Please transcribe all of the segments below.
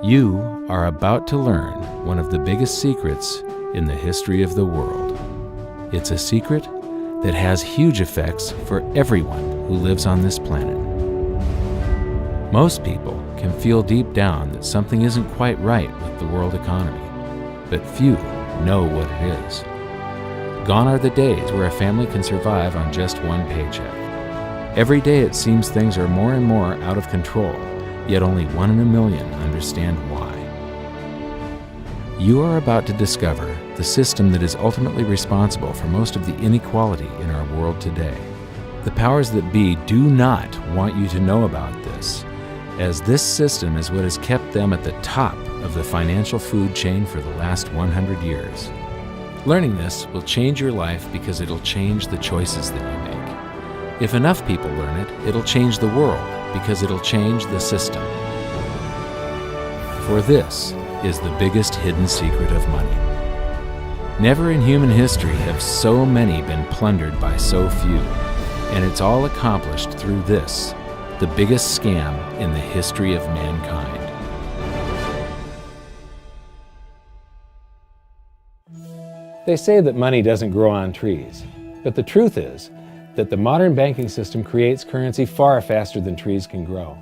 You are about to learn one of the biggest secrets in the history of the world. It's a secret that has huge effects for everyone who lives on this planet. Most people can feel deep down that something isn't quite right with the world economy, but few know what it is. Gone are the days where a family can survive on just one paycheck. Every day it seems things are more and more out of control, yet only 1 in a million understand why. You are about to discover the system that is ultimately responsible for most of the inequality in our world today. The powers that be do not want you to know about this, as this system is what has kept them at the top of the financial food chain for the last 100 years. Learning this will change your life because it'll change the choices that you make. If enough people learn it, it'll change the world because it'll change the system. For this is the biggest hidden secret of money. Never in human history have so many been plundered by so few, and it's all accomplished through this, the biggest scam in the history of mankind. They say that money doesn't grow on trees, but the truth is that the modern banking system creates currency far faster than trees can grow.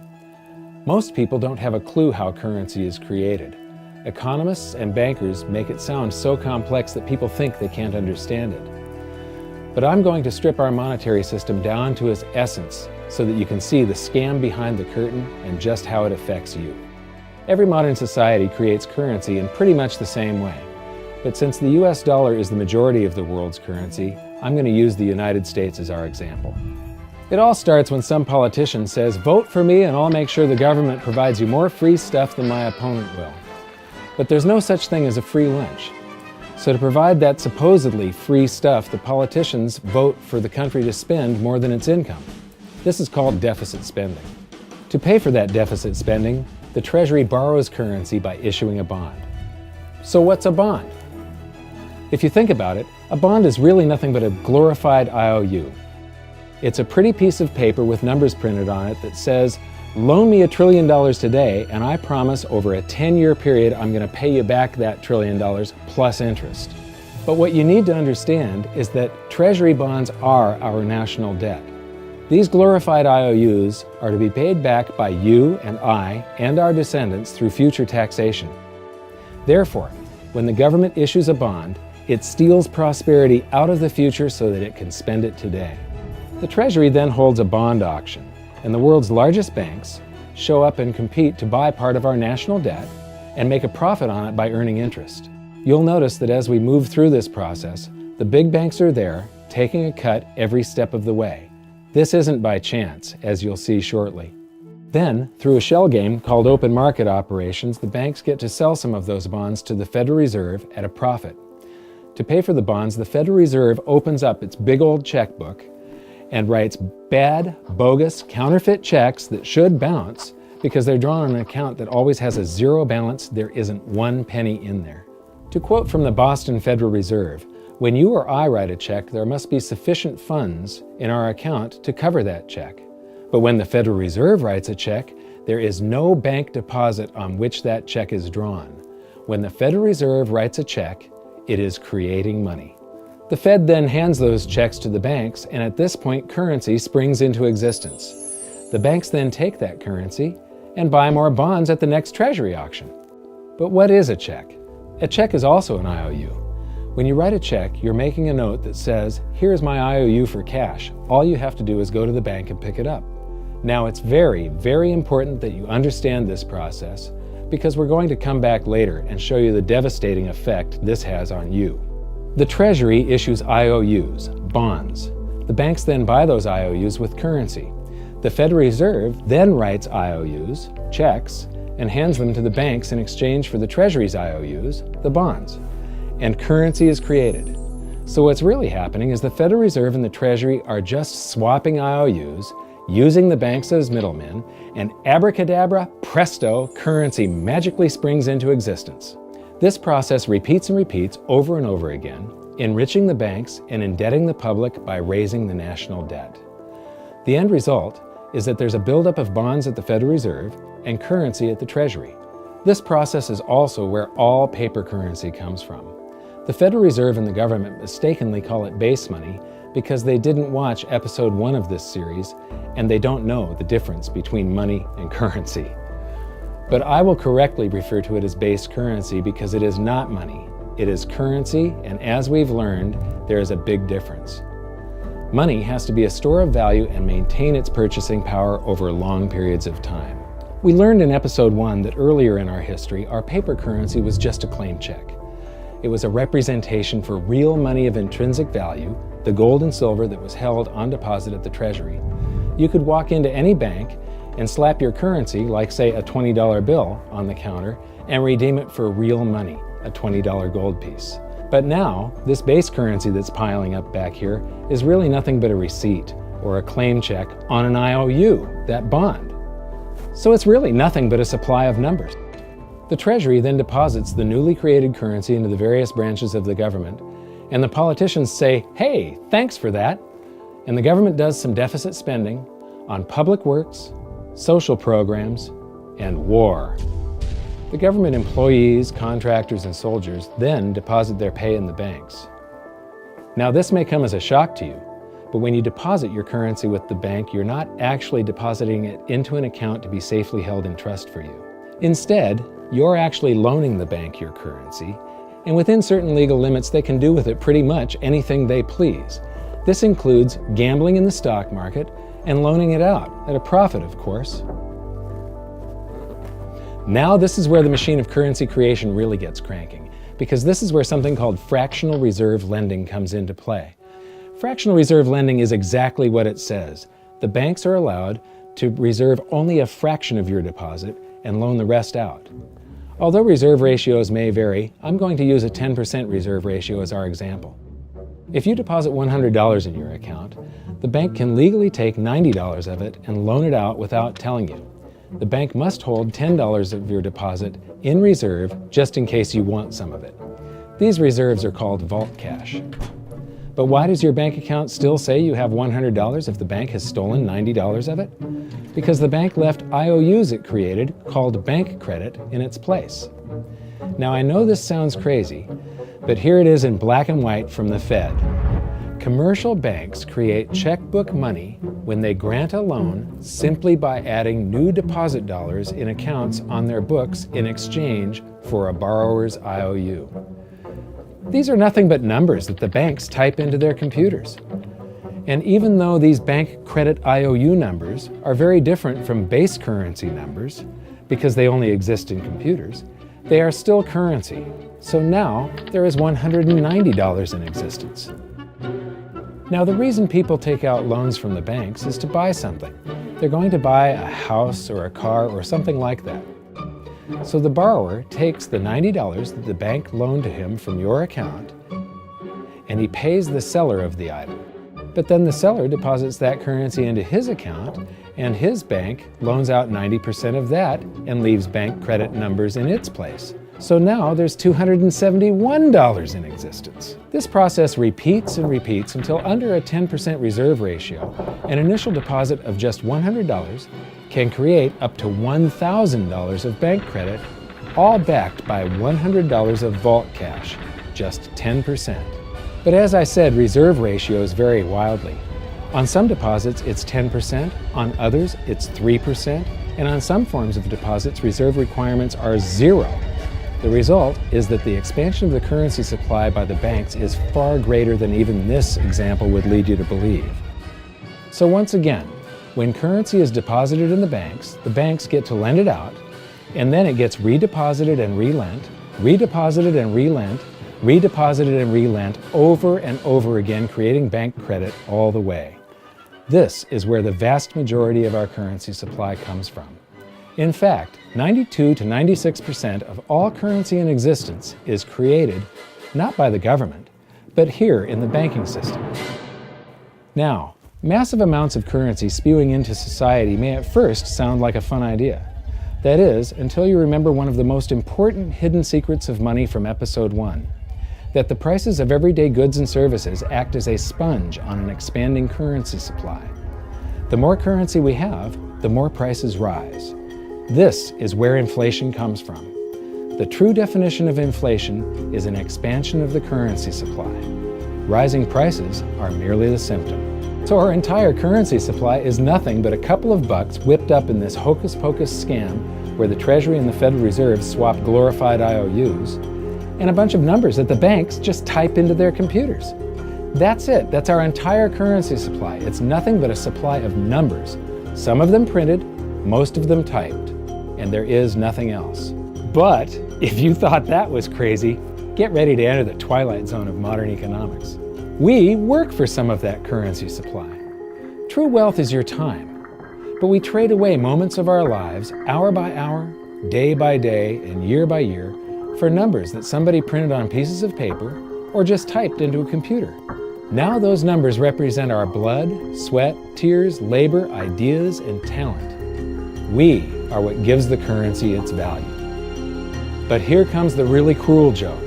Most people don't have a clue how currency is created. Economists and bankers make it sound so complex that people think they can't understand it. But I'm going to strip our monetary system down to its essence so that you can see the scam behind the curtain and just how it affects you. Every modern society creates currency in pretty much the same way. But since the US dollar is the majority of the world's currency, I'm going to use the United States as our example. It all starts when some politician says, "Vote for me and I'll make sure the government provides you more free stuff than my opponent will." But there's no such thing as a free lunch. So to provide that supposedly free stuff, the politicians vote for the country to spend more than its income. This is called deficit spending. To pay for that deficit spending, the Treasury borrows currency by issuing a bond. So what's a bond? If you think about it, a bond is really nothing but a glorified IOU. It's a pretty piece of paper with numbers printed on it that says, "Loan me $1 trillion today, and I promise over a 10-year period I'm going to pay you back that $1 trillion plus interest." But what you need to understand is that Treasury bonds are our national debt. These glorified IOUs are to be paid back by you and I and our descendants through future taxation. Therefore, when the government issues a bond, it steals prosperity out of the future so that it can spend it today. The Treasury then holds a bond auction, and the world's largest banks show up and compete to buy part of our national debt and make a profit on it by earning interest. You'll notice that as we move through this process, the big banks are there, taking a cut every step of the way. This isn't by chance, as you'll see shortly. Then, through a shell game called open market operations, the banks get to sell some of those bonds to the Federal Reserve at a profit. To pay for the bonds, the Federal Reserve opens up its big old checkbook and writes bad, bogus, counterfeit checks that should bounce because they're drawn on an account that always has a zero balance. There isn't 1 penny in there. To quote from the Boston Federal Reserve, "When you or I write a check, there must be sufficient funds in our account to cover that check. But when the Federal Reserve writes a check, there is no bank deposit on which that check is drawn. When the Federal Reserve writes a check, it is creating money." The Fed then hands those checks to the banks, and at this point, currency springs into existence. The banks then take that currency and buy more bonds at the next Treasury auction. But what is a check? A check is also an IOU. When you write a check, you're making a note that says, "Here's my IOU for cash. All you have to do is go to the bank and pick it up." Now, it's very, very important that you understand this process because we're going to come back later and show you the devastating effect this has on you. The Treasury issues IOUs, bonds. The banks then buy those IOUs with currency. The Federal Reserve then writes IOUs, checks, and hands them to the banks in exchange for the Treasury's IOUs, the bonds. And currency is created. So what's really happening is the Federal Reserve and the Treasury are just swapping IOUs, using the banks as middlemen, and abracadabra, presto, currency magically springs into existence. This process repeats and repeats over and over again, enriching the banks and indebting the public by raising the national debt. The end result is that there's a buildup of bonds at the Federal Reserve, and currency at the Treasury. This process is also where all paper currency comes from. The Federal Reserve and the government mistakenly call it base money because they didn't watch episode 1 of this series and they don't know the difference between money and currency. But I will correctly refer to it as base currency because it is not money. It is currency, and as we've learned, there is a big difference. Money has to be a store of value and maintain its purchasing power over long periods of time. We learned in episode 1 that earlier in our history, our paper currency was just a claim check. It was a representation for real money of intrinsic value, the gold and silver that was held on deposit at the Treasury. You could walk into any bank and slap your currency, like say a $20 bill, on the counter and redeem it for real money, a $20 gold piece. But now, this base currency that's piling up back here is really nothing but a receipt or a claim check on an IOU, that bond. So it's really nothing but a supply of numbers. The Treasury then deposits the newly created currency into the various branches of the government, and the politicians say, "Hey, thanks for that." And the government does some deficit spending on public works, social programs, and war. The government employees, contractors, and soldiers then deposit their pay in the banks. Now, this may come as a shock to you, but when you deposit your currency with the bank, you're not actually depositing it into an account to be safely held in trust for you. Instead, you're actually loaning the bank your currency, and within certain legal limits, they can do with it pretty much anything they please. This includes gambling in the stock market and loaning it out, at a profit, of course. Now this is where the machine of currency creation really gets cranking, because this is where something called fractional reserve lending comes into play. Fractional reserve lending is exactly what it says. The banks are allowed to reserve only a fraction of your deposit and loan the rest out. Although reserve ratios may vary, I'm going to use a 10% reserve ratio as our example. If you deposit $100 in your account, the bank can legally take $90 of it and loan it out without telling you. The bank must hold $10 of your deposit in reserve just in case you want some of it. These reserves are called vault cash. But why does your bank account still say you have $100 if the bank has stolen $90 of it? Because the bank left IOUs it created, called bank credit, in its place. Now I know this sounds crazy, but here it is in black and white from the Fed. Commercial banks create checkbook money when they grant a loan simply by adding new deposit dollars in accounts on their books in exchange for a borrower's IOU. These are nothing but numbers that the banks type into their computers. And even though these bank credit IOU numbers are very different from base currency numbers, because they only exist in computers, they are still currency. So now there is $190 in existence. Now the reason people take out loans from the banks is to buy something. They're going to buy a house or a car or something like that. So the borrower takes the $90 that the bank loaned to him from your account and he pays the seller of the item. But then the seller deposits that currency into his account and his bank loans out 90% of that and leaves bank credit numbers in its place. So now there's $271 in existence. This process repeats and repeats until under a 10% reserve ratio, an initial deposit of just $100 can create up to $1,000 of bank credit, all backed by $100 of vault cash, just 10%. But as I said, reserve ratios vary wildly. On some deposits, it's 10%, on others, it's 3%, and on some forms of deposits, reserve requirements are 0. The result is that the expansion of the currency supply by the banks is far greater than even this example would lead you to believe. So once again, when currency is deposited in the banks get to lend it out, and then it gets redeposited and relent, redeposited and relent, redeposited and relent over and over again, creating bank credit all the way. This is where the vast majority of our currency supply comes from. In fact, 92 to 96% of all currency in existence is created not by the government, but here in the banking system. Now, massive amounts of currency spewing into society may at first sound like a fun idea. That is, until you remember one of the most important hidden secrets of money from episode 1, that the prices of everyday goods and services act as a sponge on an expanding currency supply. The more currency we have, the more prices rise. This is where inflation comes from. The true definition of inflation is an expansion of the currency supply. Rising prices are merely the symptom. So our entire currency supply is nothing but a couple of bucks whipped up in this hocus-pocus scam where the Treasury and the Federal Reserve swap glorified IOUs, and a bunch of numbers that the banks just type into their computers. That's it. That's our entire currency supply. It's nothing but a supply of numbers. Some of them printed, most of them typed, and there is nothing else. But if you thought that was crazy, get ready to enter the twilight zone of modern economics. We work for some of that currency supply. True wealth is your time, but we trade away moments of our lives, hour by hour, day by day, and year by year, for numbers that somebody printed on pieces of paper or just typed into a computer. Now those numbers represent our blood, sweat, tears, labor, ideas, and talent. We are what gives the currency its value. But here comes the really cruel joke.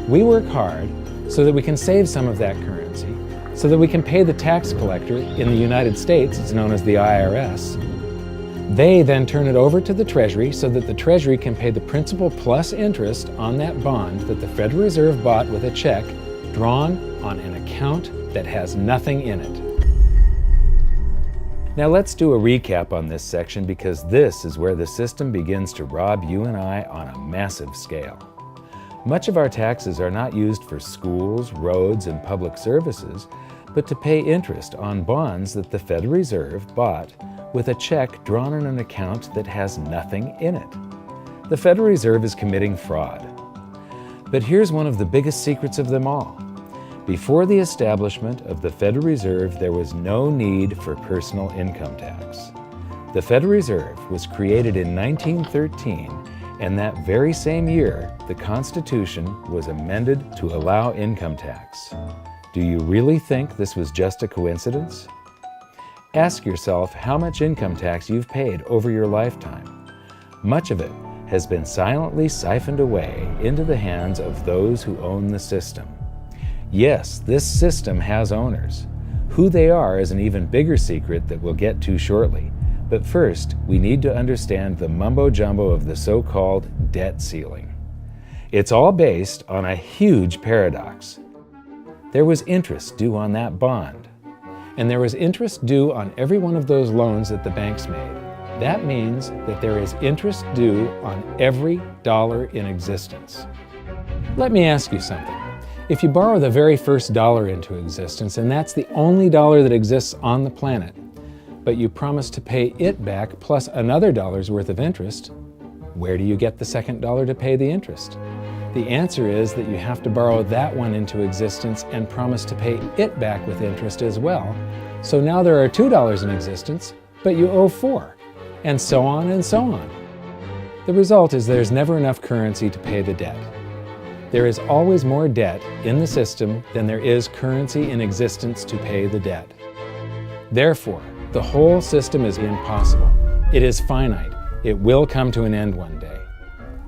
We work hard so that we can save some of that currency, so that we can pay the tax collector. In the United States, it's known as the IRS. They then turn it over to the Treasury so that the Treasury can pay the principal plus interest on that bond that the Federal Reserve bought with a check drawn on an account that has nothing in it. Now let's do a recap on this section, because this is where the system begins to rob you and I on a massive scale. Much of our taxes are not used for schools, roads, and public services, but to pay interest on bonds that the Federal Reserve bought with a check drawn on an account that has nothing in it. The Federal Reserve is committing fraud. But here's one of the biggest secrets of them all. Before the establishment of the Federal Reserve, there was no need for personal income tax. The Federal Reserve was created in 1913, and that very same year, the Constitution was amended to allow income tax. Do you really think this was just a coincidence? Ask yourself how much income tax you've paid over your lifetime. Much of it has been silently siphoned away into the hands of those who own the system. Yes, this system has owners. Who they are is an even bigger secret that we'll get to shortly. But first, we need to understand the mumbo-jumbo of the so-called debt ceiling. It's all based on a huge paradox. There was interest due on that bond, and there was interest due on every one of those loans that the banks made. That means that there is interest due on every dollar in existence. Let me ask you something. If you borrow the very first dollar into existence, and that's the only dollar that exists on the planet, but you promise to pay it back plus another dollar's worth of interest, where do you get the second dollar to pay the interest? The answer is that you have to borrow that one into existence and promise to pay it back with interest as well. So now there are $2 in existence, but you owe $4, and so on and so on. The result is there's never enough currency to pay the debt. There is always more debt in the system than there is currency in existence to pay the debt. Therefore, the whole system is impossible. It is finite. It will come to an end one day.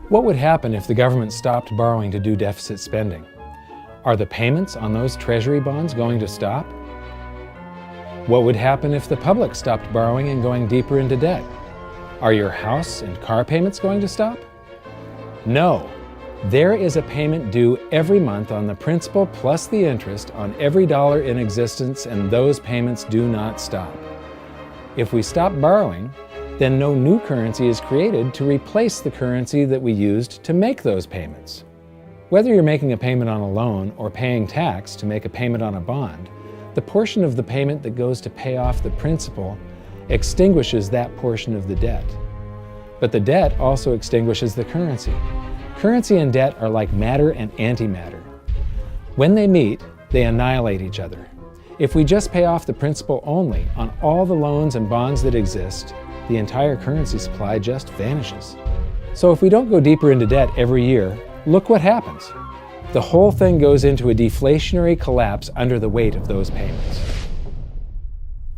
What would happen if the government stopped borrowing to do deficit spending? Are the payments on those treasury bonds going to stop? What would happen if the public stopped borrowing and going deeper into debt? Are your house and car payments going to stop? No. There is a payment due every month on the principal plus the interest on every dollar in existence, and those payments do not stop. If we stop borrowing, then no new currency is created to replace the currency that we used to make those payments. Whether you're making a payment on a loan or paying tax to make a payment on a bond, the portion of the payment that goes to pay off the principal extinguishes that portion of the debt. But the debt also extinguishes the currency. Currency and debt are like matter and antimatter. When they meet, they annihilate each other. If we just pay off the principal only on all the loans and bonds that exist, the entire currency supply just vanishes. So if we don't go deeper into debt every year, look what happens. The whole thing goes into a deflationary collapse under the weight of those payments.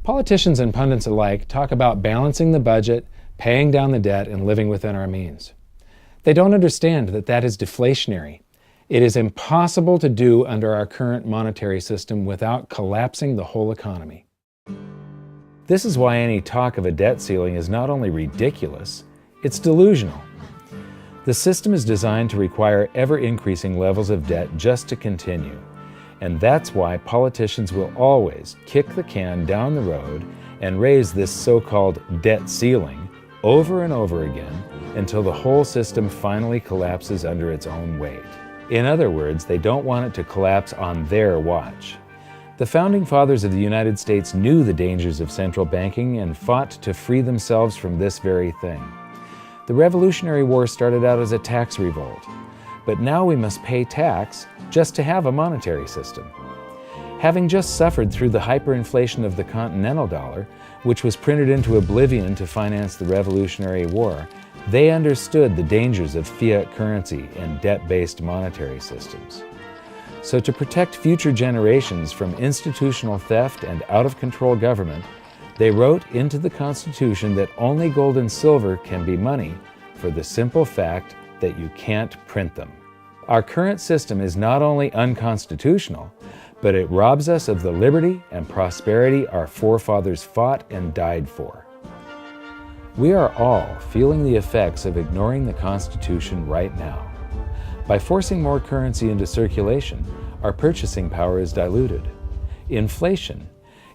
Politicians and pundits alike talk about balancing the budget, paying down the debt, and living within our means. They don't understand that that is deflationary. It is impossible to do under our current monetary system without collapsing the whole economy. This is why any talk of a debt ceiling is not only ridiculous, It's delusional. The system is designed to require ever-increasing levels of debt just to continue. And that's why politicians will always kick the can down the road and raise this so-called debt ceiling over and over again until the whole system finally collapses under its own weight. In other words, they don't want it to collapse on their watch. The Founding Fathers of the United States knew the dangers of central banking and fought to free themselves from this very thing. The Revolutionary War started out as a tax revolt, but now we must pay tax just to have a monetary system. Having just suffered through the hyperinflation of the continental dollar, which was printed into oblivion to finance the Revolutionary War, they understood the dangers of fiat currency and debt-based monetary systems. So to protect future generations from institutional theft and out-of-control government, they wrote into the Constitution that only gold and silver can be money for the simple fact that you can't print them. Our current system is not only unconstitutional, but it robs us of the liberty and prosperity our forefathers fought and died for. We are all feeling the effects of ignoring the Constitution right now. By forcing more currency into circulation, our purchasing power is diluted. Inflation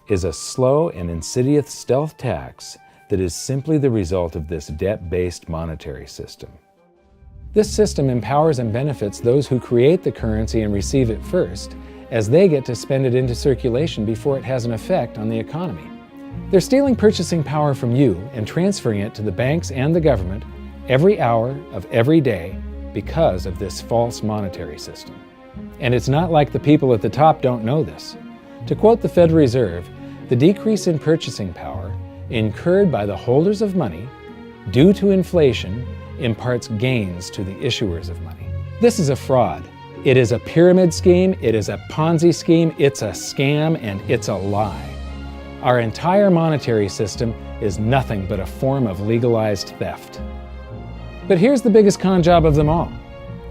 is a slow and insidious stealth tax that is simply the result of this debt-based monetary system. This system empowers and benefits those who create the currency and receive it first, as they get to spend it into circulation before it has an effect on the economy. They're stealing purchasing power from you and transferring it to the banks and the government every hour of every day because of this false monetary system. And it's not like the people at the top don't know this. To quote the Federal Reserve, the decrease in purchasing power incurred by the holders of money due to inflation imparts gains to the issuers of money. This is a fraud. It is a pyramid scheme, it is a Ponzi scheme, it's a scam, and it's a lie. Our entire monetary system is nothing but a form of legalized theft. But here's the biggest con job of them all.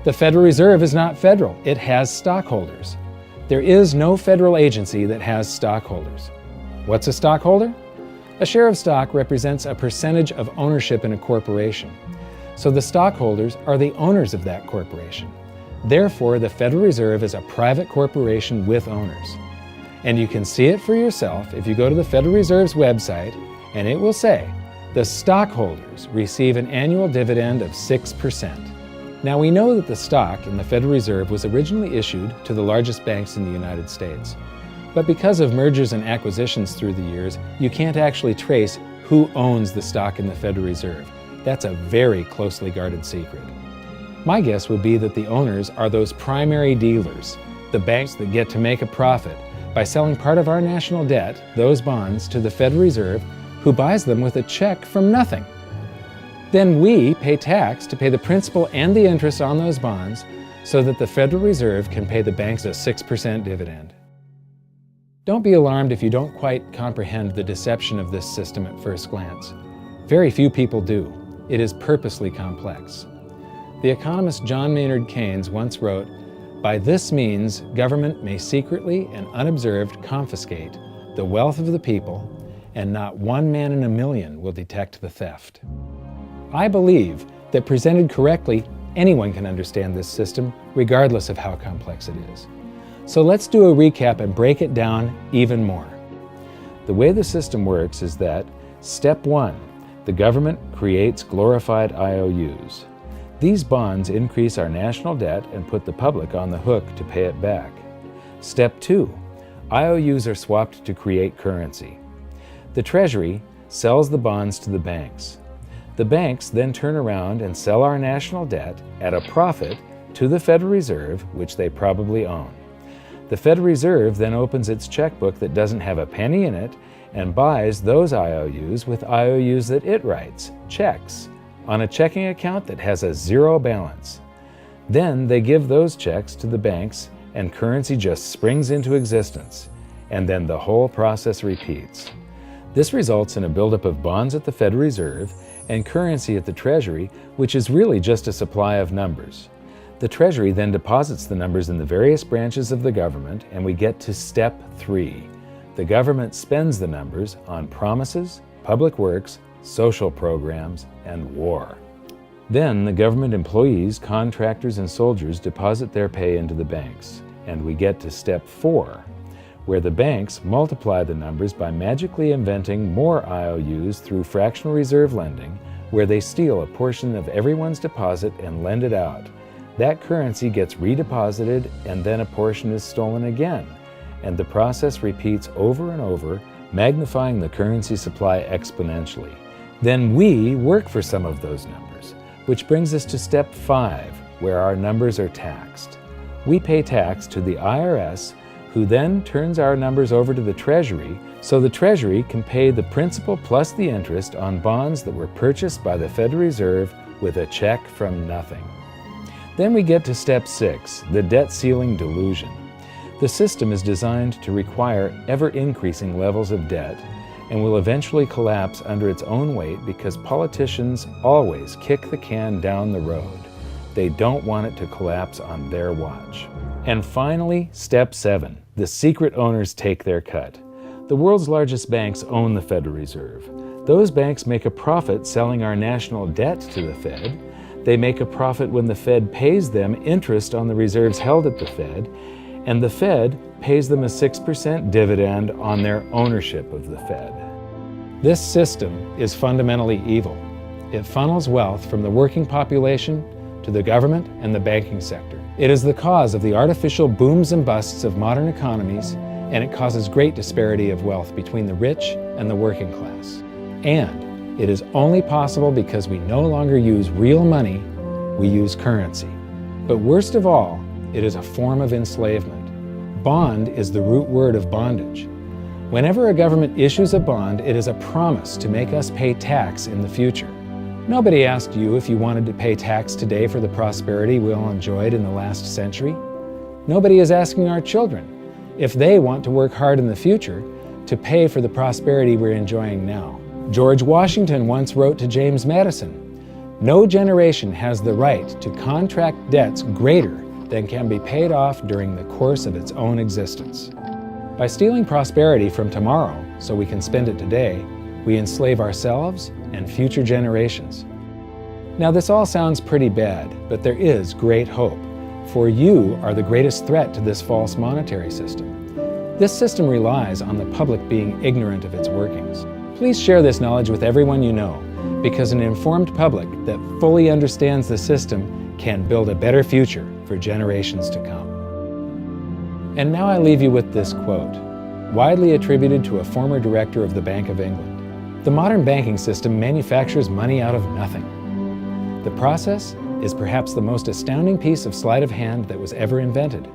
The Federal Reserve is not federal, it has stockholders. There is no federal agency that has stockholders. What's a stockholder? A share of stock represents a percentage of ownership in a corporation. So the stockholders are the owners of that corporation. Therefore, the Federal Reserve is a private corporation with owners. And you can see it for yourself if you go to the Federal Reserve's website, and it will say, the stockholders receive an annual dividend of 6%. Now we know that the stock in the Federal Reserve was originally issued to the largest banks in the United States. But because of mergers and acquisitions through the years, you can't actually trace who owns the stock in the Federal Reserve. That's a very closely guarded secret. My guess would be that the owners are those primary dealers, the banks that get to make a profit by selling part of our national debt, those bonds, to the Federal Reserve, who buys them with a check from nothing. Then we pay tax to pay the principal and the interest on those bonds so that the Federal Reserve can pay the banks a 6% dividend. Don't be alarmed if you don't quite comprehend the deception of this system at first glance. Very few people do. It is purposely complex. The economist John Maynard Keynes once wrote, "By this means, government may secretly and unobserved confiscate the wealth of the people, and not one man in a million will detect the theft." I believe that presented correctly, anyone can understand this system, regardless of how complex it is. So let's do a recap and break it down even more. The way the system works is that, step 1, the government creates glorified IOUs. These bonds increase our national debt and put the public on the hook to pay it back. Step 2, IOUs are swapped to create currency. The Treasury sells the bonds to the banks. The banks then turn around and sell our national debt at a profit to the Federal Reserve, which they probably own. The Federal Reserve then opens its checkbook that doesn't have a penny in it and buys those IOUs with IOUs that it writes, checks, on a checking account that has a zero balance. Then they give those checks to the banks and currency just springs into existence, and then the whole process repeats. This results in a buildup of bonds at the Federal Reserve and currency at the Treasury, which is really just a supply of numbers. The Treasury then deposits the numbers in the various branches of the government, and we get to step 3. The government spends the numbers on promises, public works, social programs, and war. Then the government employees, contractors, and soldiers deposit their pay into the banks. And we get to step 4, where the banks multiply the numbers by magically inventing more IOUs through fractional reserve lending, where they steal a portion of everyone's deposit and lend it out. That currency gets redeposited, and then a portion is stolen again. And the process repeats over and over, magnifying the currency supply exponentially. Then we work for some of those numbers, which brings us to step 5, where our numbers are taxed. We pay tax to the IRS, who then turns our numbers over to the Treasury, so the Treasury can pay the principal plus the interest on bonds that were purchased by the Federal Reserve with a check from nothing. Then we get to step 6, the debt ceiling delusion. The system is designed to require ever-increasing levels of debt and will eventually collapse under its own weight because politicians always kick the can down the road. They don't want it to collapse on their watch. And finally, step 7, the secret owners take their cut. The world's largest banks own the Federal Reserve. Those banks make a profit selling our national debt to the Fed. They make a profit when the Fed pays them interest on the reserves held at the Fed, and the Fed pays them a 6% dividend on their ownership of the Fed. This system is fundamentally evil. It funnels wealth from the working population to the government and the banking sector. It is the cause of the artificial booms and busts of modern economies, and it causes great disparity of wealth between the rich and the working class. And it is only possible because we no longer use real money, we use currency. But worst of all, it is a form of enslavement. Bond is the root word of bondage. Whenever a government issues a bond, it is a promise to make us pay tax in the future. Nobody asked you if you wanted to pay tax today for the prosperity we all enjoyed in the last century. Nobody is asking our children if they want to work hard in the future to pay for the prosperity we're enjoying now. George Washington once wrote to James Madison, "No generation has the right to contract debts greater than can be paid off during the course of its own existence." By stealing prosperity from tomorrow so we can spend it today, we enslave ourselves and future generations. Now this all sounds pretty bad, but there is great hope, for you are the greatest threat to this false monetary system. This system relies on the public being ignorant of its workings. Please share this knowledge with everyone you know, because an informed public that fully understands the system can build a better future for generations to come. And now I leave you with this quote, widely attributed to a former director of the Bank of England. The modern banking system manufactures money out of nothing. The process is perhaps the most astounding piece of sleight of hand that was ever invented.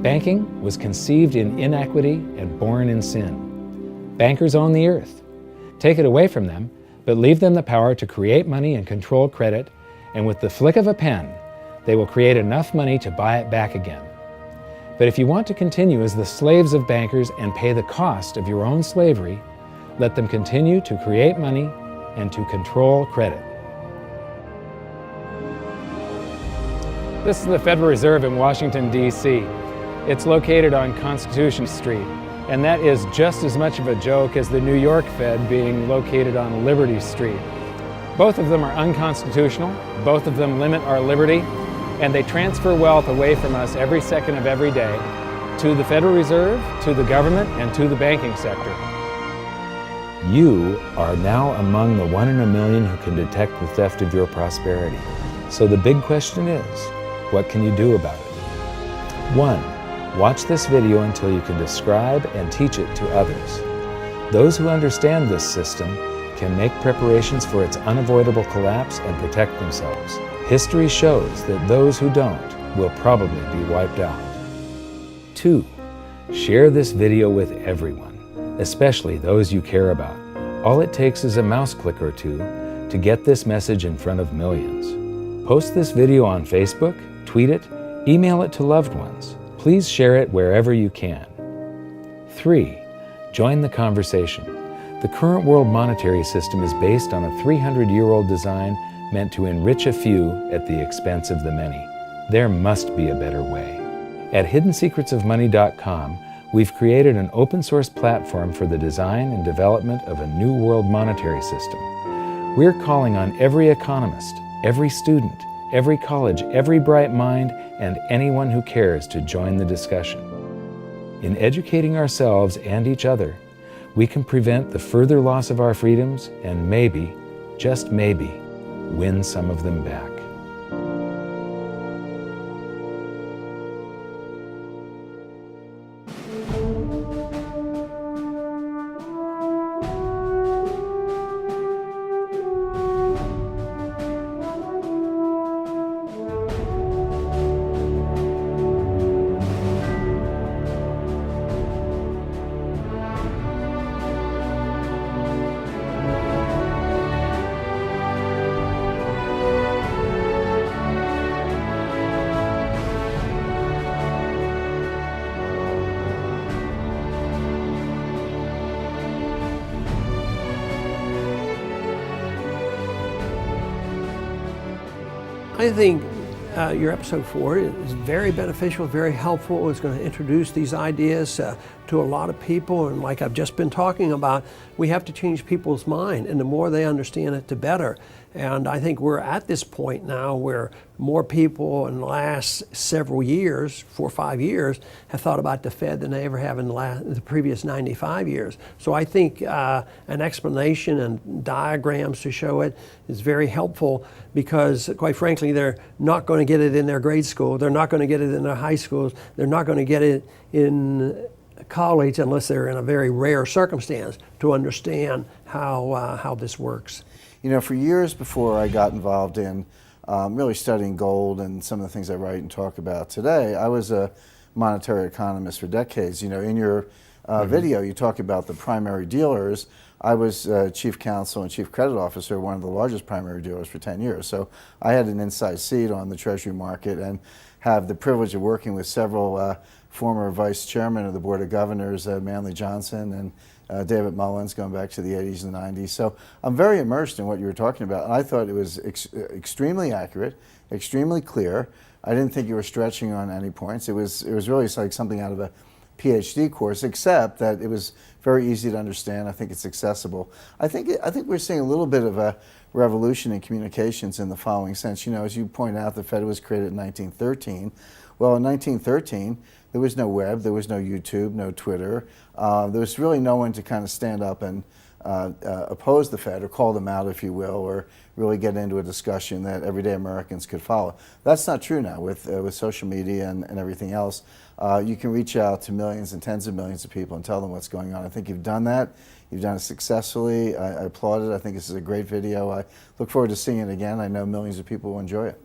Banking was conceived in inequity and born in sin. Bankers own the earth. Take it away from them, but leave them the power to create money and control credit, and with the flick of a pen, they will create enough money to buy it back again. But if you want to continue as the slaves of bankers and pay the cost of your own slavery, let them continue to create money and to control credit. This is the Federal Reserve in Washington, D.C. It's located on Constitution Street, and that is just as much of a joke as the New York Fed being located on Liberty Street. Both of them are unconstitutional, both of them limit our liberty, and they transfer wealth away from us every second of every day to the Federal Reserve, to the government, and to the banking sector. You are now among the 1 in a million who can detect the theft of your prosperity. So the big question is, what can you do about it? 1. Watch this video until you can describe and teach it to others. Those who understand this system can make preparations for its unavoidable collapse and protect themselves. History shows that those who don't will probably be wiped out. 2. Share this video with everyone, especially those you care about. All it takes is a mouse click or two to get this message in front of millions. Post this video on Facebook, tweet it, email it to loved ones. Please share it wherever you can. 3. Join the conversation. The current world monetary system is based on a 300-year-old design meant to enrich a few at the expense of the many. There must be a better way. At hiddensecretsofmoney.com, we've created an open-source platform for the design and development of a new world monetary system. We're calling on every economist, every student, every college, every bright mind, and anyone who cares to join the discussion. In educating ourselves and each other, we can prevent the further loss of our freedoms and maybe, just maybe, win some of them back. I think your episode 4 is very beneficial, very helpful. It's going to introduce these ideas to a lot of people, and like I've just been talking about, we have to change people's mind, and the more they understand it, the better. And I think we're at this point now where more people in the last several years, 4 or 5 years, have thought about the Fed than they ever have in the previous 95 years. So I think an explanation and diagrams to show it is very helpful, because quite frankly, they're not going to get it in their grade school, they're not going to get it in their high schools, they're not going to get it in college unless they're in a very rare circumstance to understand how this works. You know, for years before I got involved in really studying gold and some of the things I write and talk about today, I was a monetary economist for decades. You know, in your video, you talk about the primary dealers. I was chief counsel and chief credit officer of one of the largest primary dealers for 10 years. So I had an inside seat on the Treasury market and have the privilege of working with several former vice chairmen of the Board of Governors, Manley Johnson and David Mullins, going back to the 80s and 90s. So I'm very immersed in what you were talking about. And I thought it was extremely accurate, extremely clear. I didn't think you were stretching on any points. It was really like something out of a PhD course, except that it was very easy to understand. I think it's accessible. I think we're seeing a little bit of a revolution in communications in the following sense. You know, as you point out, the Fed was created in 1913. Well, in 1913, there was no web, there was no YouTube, no Twitter. There was really no one to kind of stand up and oppose the Fed or call them out, if you will, or really get into a discussion that everyday Americans could follow. That's not true now with social media and everything else. You can reach out to millions and tens of millions of people and tell them what's going on. I think you've done that. You've done it successfully. I applaud it. I think this is a great video. I look forward to seeing it again. I know millions of people will enjoy it.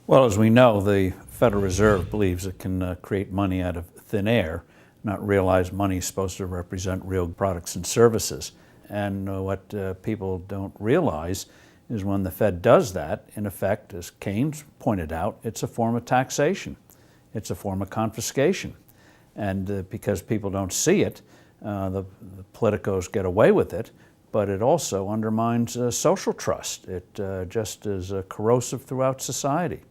Well, as we know, the Federal Reserve believes it can create money out of thin air, not realize money is supposed to represent real products and services. And what people don't realize is when the Fed does that, in effect, as Keynes pointed out, it's a form of taxation. It's a form of confiscation. And because people don't see it, the politicos get away with it, but it also undermines social trust. It just is corrosive throughout society.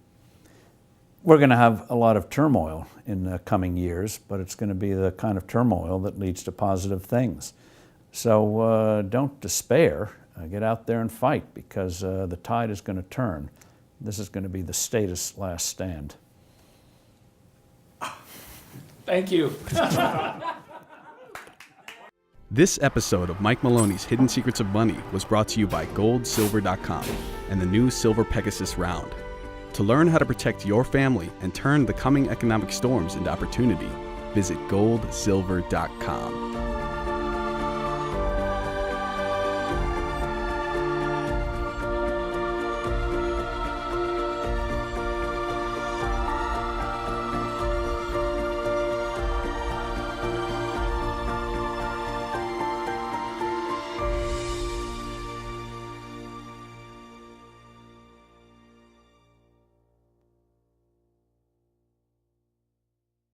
We're going to have a lot of turmoil in the coming years, but it's going to be the kind of turmoil that leads to positive things. So don't despair. Get out there and fight, because the tide is going to turn. This is going to be the status last stand. Thank you. This episode of Mike Maloney's Hidden Secrets of Money was brought to you by goldsilver.com and the new Silver Pegasus round. To learn how to protect your family and turn the coming economic storms into opportunity, visit goldsilver.com.